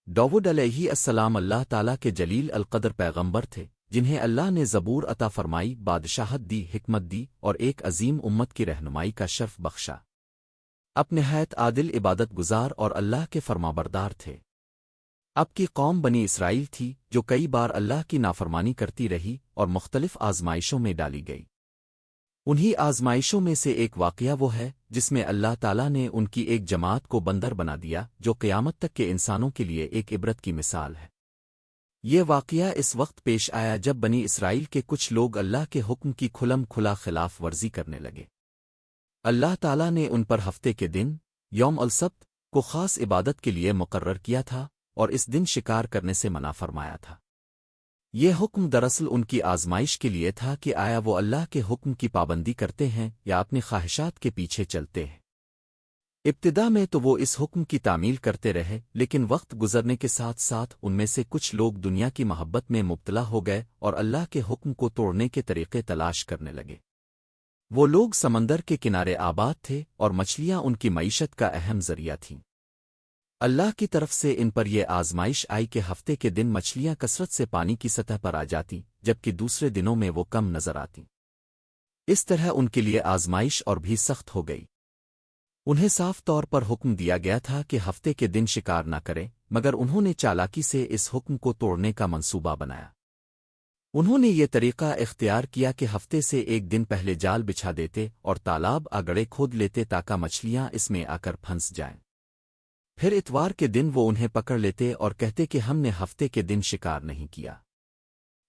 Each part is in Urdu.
داؤد علیہ السلام اللہ تعالیٰ کے جلیل القدر پیغمبر تھے، جنہیں اللہ نے زبور عطا فرمائی، بادشاہت دی، حکمت دی اور ایک عظیم امت کی رہنمائی کا شرف بخشا۔ اب نہایت عادل عبادت گزار اور اللہ کے فرمانبردار تھے۔ اب کی قوم بنی اسرائیل تھی جو کئی بار اللہ کی نافرمانی کرتی رہی اور مختلف آزمائشوں میں ڈالی گئی۔ انہی آزمائشوں میں سے ایک واقعہ وہ ہے جس میں اللہ تعالیٰ نے ان کی ایک جماعت کو بندر بنا دیا، جو قیامت تک کے انسانوں کے لیے ایک عبرت کی مثال ہے۔ یہ واقعہ اس وقت پیش آیا جب بنی اسرائیل کے کچھ لوگ اللہ کے حکم کی کھلم کھلا خلاف ورزی کرنے لگے۔ اللہ تعالیٰ نے ان پر ہفتے کے دن یوم السبت کو خاص عبادت کے لیے مقرر کیا تھا اور اس دن شکار کرنے سے منع فرمایا تھا۔ یہ حکم دراصل ان کی آزمائش کے لیے تھا کہ آیا وہ اللہ کے حکم کی پابندی کرتے ہیں یا اپنی خواہشات کے پیچھے چلتے ہیں۔ ابتدا میں تو وہ اس حکم کی تعمیل کرتے رہے، لیکن وقت گزرنے کے ساتھ ساتھ ان میں سے کچھ لوگ دنیا کی محبت میں مبتلا ہو گئے اور اللہ کے حکم کو توڑنے کے طریقے تلاش کرنے لگے۔ وہ لوگ سمندر کے کنارے آباد تھے اور مچھلیاں ان کی معیشت کا اہم ذریعہ تھیں۔ اللہ کی طرف سے ان پر یہ آزمائش آئی کہ ہفتے کے دن مچھلیاں کثرت سے پانی کی سطح پر آ جاتی، جبکہ دوسرے دنوں میں وہ کم نظر آتی۔ اس طرح ان کے لیے آزمائش اور بھی سخت ہو گئی۔ انہیں صاف طور پر حکم دیا گیا تھا کہ ہفتے کے دن شکار نہ کریں، مگر انہوں نے چالاکی سے اس حکم کو توڑنے کا منصوبہ بنایا۔ انہوں نے یہ طریقہ اختیار کیا کہ ہفتے سے ایک دن پہلے جال بچھا دیتے اور تالاب آگڑے کھود لیتے تاکہ مچھلیاں اس میں آ کر پھنس جائیں۔ پھر اتوار کے دن وہ انہیں پکڑ لیتے اور کہتے کہ ہم نے ہفتے کے دن شکار نہیں کیا۔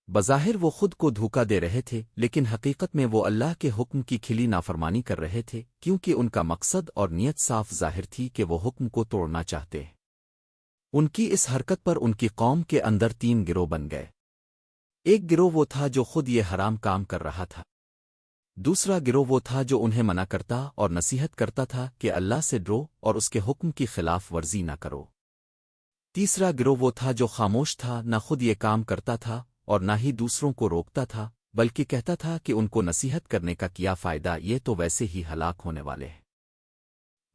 بظاہر وہ خود کو دھوکہ دے رہے تھے، لیکن حقیقت میں وہ اللہ کے حکم کی کھلی نافرمانی کر رہے تھے، کیونکہ ان کا مقصد اور نیت صاف ظاہر تھی کہ وہ حکم کو توڑنا چاہتے ہیں۔ ان کی اس حرکت پر ان کی قوم کے اندر 3 گروہ بن گئے۔ ایک گروہ وہ تھا جو خود یہ حرام کام کر رہا تھا، دوسرا گروہ وہ تھا جو انہیں منع کرتا اور نصیحت کرتا تھا کہ اللہ سے ڈرو اور اس کے حکم کی خلاف ورزی نہ کرو، تیسرا گروہ وہ تھا جو خاموش تھا، نہ خود یہ کام کرتا تھا اور نہ ہی دوسروں کو روکتا تھا، بلکہ کہتا تھا کہ ان کو نصیحت کرنے کا کیا فائدہ، یہ تو ویسے ہی ہلاک ہونے والے ہیں۔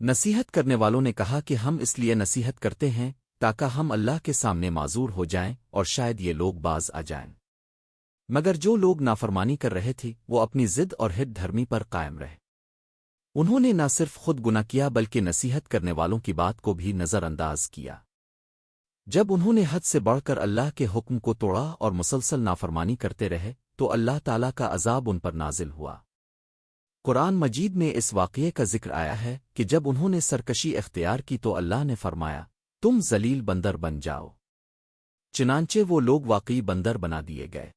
نصیحت کرنے والوں نے کہا کہ ہم اس لیے نصیحت کرتے ہیں تاکہ ہم اللہ کے سامنے معذور ہو جائیں اور شاید یہ لوگ باز آ جائیں۔ مگر جو لوگ نافرمانی کر رہے تھے وہ اپنی ضد اور ہٹ دھرمی پر قائم رہے۔ انہوں نے نہ صرف خود گناہ کیا بلکہ نصیحت کرنے والوں کی بات کو بھی نظر انداز کیا۔ جب انہوں نے حد سے بڑھ کر اللہ کے حکم کو توڑا اور مسلسل نافرمانی کرتے رہے تو اللہ تعالیٰ کا عذاب ان پر نازل ہوا۔ قرآن مجید میں اس واقعے کا ذکر آیا ہے کہ جب انہوں نے سرکشی اختیار کی تو اللہ نے فرمایا، تم ذلیل بندر بن جاؤ۔ چنانچہ وہ لوگ واقعی بندر بنا دیے گئے۔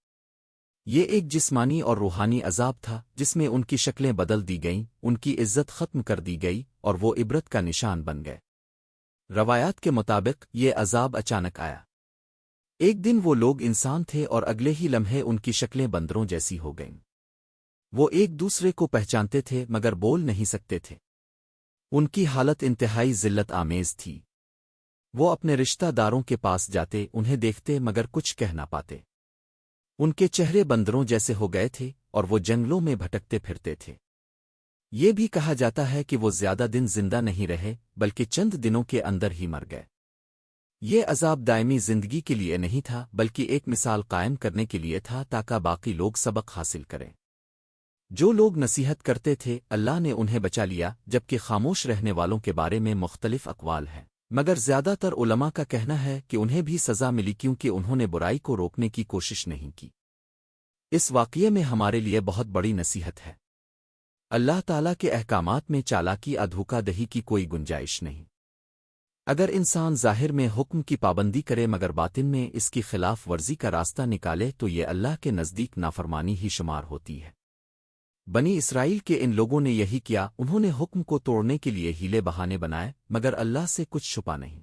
یہ ایک جسمانی اور روحانی عذاب تھا جس میں ان کی شکلیں بدل دی گئیں، ان کی عزت ختم کر دی گئی اور وہ عبرت کا نشان بن گئے۔ روایات کے مطابق یہ عذاب اچانک آیا۔ ایک دن وہ لوگ انسان تھے اور اگلے ہی لمحے ان کی شکلیں بندروں جیسی ہو گئیں۔ وہ ایک دوسرے کو پہچانتے تھے مگر بول نہیں سکتے تھے۔ ان کی حالت انتہائی ذلت آمیز تھی۔ وہ اپنے رشتہ داروں کے پاس جاتے، انہیں دیکھتے مگر کچھ کہہ نہ پاتے۔ ان کے چہرے بندروں جیسے ہو گئے تھے اور وہ جنگلوں میں بھٹکتے پھرتے تھے۔ یہ بھی کہا جاتا ہے کہ وہ زیادہ دن زندہ نہیں رہے بلکہ چند دنوں کے اندر ہی مر گئے۔ یہ عذاب دائمی زندگی کے لیے نہیں تھا بلکہ ایک مثال قائم کرنے کے لیے تھا تاکہ باقی لوگ سبق حاصل کریں۔ جو لوگ نصیحت کرتے تھے اللہ نے انہیں بچا لیا، جبکہ خاموش رہنے والوں کے بارے میں مختلف اقوال ہیں، مگر زیادہ تر علماء کا کہنا ہے کہ انہیں بھی سزا ملی کیونکہ انہوں نے برائی کو روکنے کی کوشش نہیں کی۔ اس واقعے میں ہمارے لیے بہت بڑی نصیحت ہے۔ اللہ تعالیٰ کے احکامات میں چالاکی یا دھوکہ دہی کی کوئی گنجائش نہیں۔ اگر انسان ظاہر میں حکم کی پابندی کرے مگر باطن میں اس کی خلاف ورزی کا راستہ نکالے تو یہ اللہ کے نزدیک نافرمانی ہی شمار ہوتی ہے۔ بنی اسرائیل کے ان لوگوں نے یہی کیا، انہوں نے حکم کو توڑنے کے لیے ہیلے بہانے بنائے مگر اللہ سے کچھ چھپا نہیں۔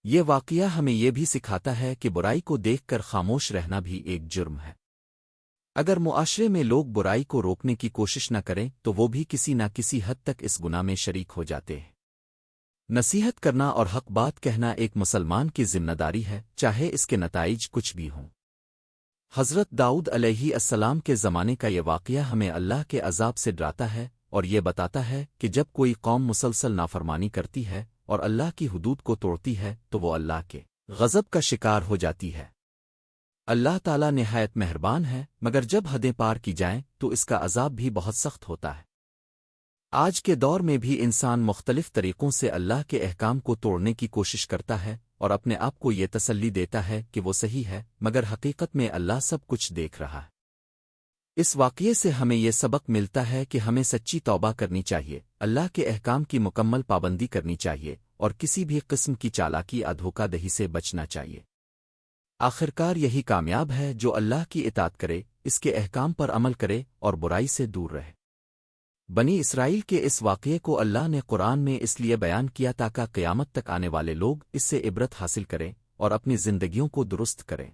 یہ واقعہ ہمیں یہ بھی سکھاتا ہے کہ برائی کو دیکھ کر خاموش رہنا بھی ایک جرم ہے۔ اگر معاشرے میں لوگ برائی کو روکنے کی کوشش نہ کریں تو وہ بھی کسی نہ کسی حد تک اس گناہ میں شریک ہو جاتے ہیں۔ نصیحت کرنا اور حق بات کہنا ایک مسلمان کی ذمہ داری ہے، چاہے اس کے نتائج کچھ بھی ہوں۔ حضرت داؤد علیہ السلام کے زمانے کا یہ واقعہ ہمیں اللہ کے عذاب سے ڈراتا ہے اور یہ بتاتا ہے کہ جب کوئی قوم مسلسل نافرمانی کرتی ہے اور اللہ کی حدود کو توڑتی ہے تو وہ اللہ کے غضب کا شکار ہو جاتی ہے۔ اللہ تعالیٰ نہایت مہربان ہے، مگر جب حدیں پار کی جائیں تو اس کا عذاب بھی بہت سخت ہوتا ہے۔ آج کے دور میں بھی انسان مختلف طریقوں سے اللہ کے احکام کو توڑنے کی کوشش کرتا ہے اور اپنے آپ کو یہ تسلی دیتا ہے کہ وہ صحیح ہے، مگر حقیقت میں اللہ سب کچھ دیکھ رہا ہے۔ اس واقعے سے ہمیں یہ سبق ملتا ہے کہ ہمیں سچی توبہ کرنی چاہیے، اللہ کے احکام کی مکمل پابندی کرنی چاہیے اور کسی بھی قسم کی چالاکی یا دھوکہ دہی سے بچنا چاہیے۔ آخرکار یہی کامیاب ہے جو اللہ کی اطاعت کرے، اس کے احکام پر عمل کرے اور برائی سے دور رہے۔ بنی اسرائیل کے اس واقعے کو اللہ نے قرآن میں اس لیے بیان کیا تاکہ قیامت تک آنے والے لوگ اس سے عبرت حاصل کریں اور اپنی زندگیوں کو درست کریں۔